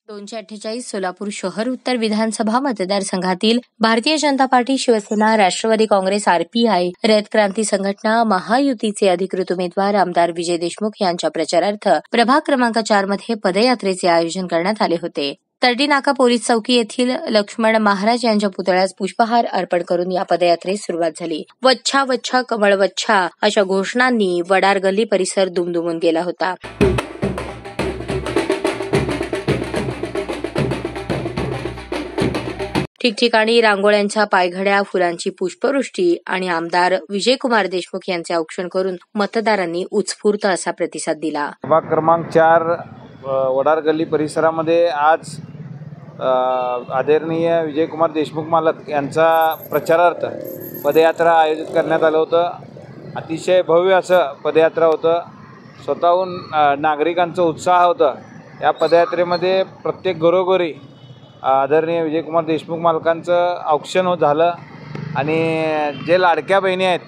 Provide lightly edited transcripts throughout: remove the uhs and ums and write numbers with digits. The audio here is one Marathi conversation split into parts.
248 सोलापूर शहर उत्तर विधानसभा मतदारसंघातील भारतीय जनता पार्टी, शिवसेना, राष्ट्रवादी काँग्रेस, आरपीआय, रयत क्रांती संघटना, महायुतीचे अधिकृत उमेदवार आमदार विजय देशमुख यांच्या प्रचारार्थ प्रभाग क्रमांक 4 मध्ये पदयात्रेचे आयोजन करण्यात आले होते. तरडी नाका पोलीस चौकी येथील लक्ष्मण महाराज यांच्या पुतळ्यास पुष्पहार अर्पण करून या पदयात्रेस सुरुवात झाली. वच्छा वच्छा कमळ वच्छा अशा घोषणांनी वडार गल्ली परिसर दुमदुमून गेला होता. ठिकठिकाणी रांगोळ्यांच्या पायघड्या, फुलांची पुष्पवृष्टी आणि आमदार विजयकुमार देशमुख यांचे औक्षण करून मतदारांनी उत्स्फूर्त असा प्रतिसाद दिला. प्रभाग क्रमांक 4 वडार गल्ली परिसरामध्ये आज आदरणीय विजयकुमार देशमुख मालक यांचा प्रचारार्थ पदयात्रा आयोजित करण्यात आलं होतं. अतिशय भव्य असं पदयात्रा होतं. स्वतःहून नागरिकांचा उत्साह होता. या पदयात्रेमध्ये प्रत्येक घरोघरी आदरणीय विजयकुमार देशमुख मालकांचं औक्षण झालं आणि जे लाडक्या बहिणी आहेत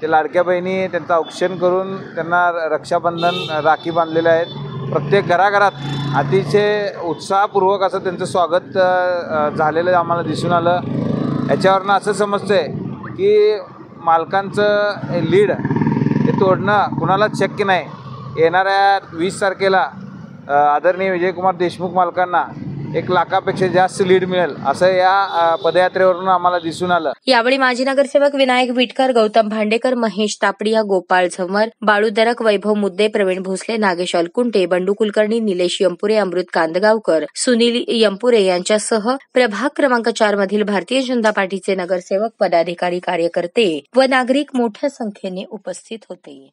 ते लाडक्या बहिणी त्यांचं औक्षण करून त्यांना रक्षाबंधन राखी बांधलेले आहेत. प्रत्येक घराघरात अतिशय उत्साहपूर्वक असं त्यांचं स्वागत झालेलं आम्हाला दिसून आलं. याच्यावरनं असं समजतंय की मालकांचं लीड हे तोडणं कुणालाच शक्य नाही. येणाऱ्या 20 तारखेला आदरणीय विजयकुमार देशमुख मालकांना 1 लाखापेक्षा जास्त लीड मिळेल असं या पदयात्रेवरून आम्हाला दिसून आलं. यावेळी माजी नगरसेवक विनायक विटकर, गौतम भांडेकर, महेश तापडिया, गोपाळ झंवर, बाळू दरक, वैभव मुद्दे, प्रवीण भोसले, नागेश अलकुंटे, बंडू कुलकर्णी, निलेश यंपुरे, अमृत कांदगावकर, सुनील यंपुरे यांच्यासह प्रभाग क्रमांक 4 मधील भारतीय जनता पार्टीचे नगरसेवक, पदाधिकारी, कार्यकर्ते व नागरिक मोठ्या संख्येने उपस्थित होते.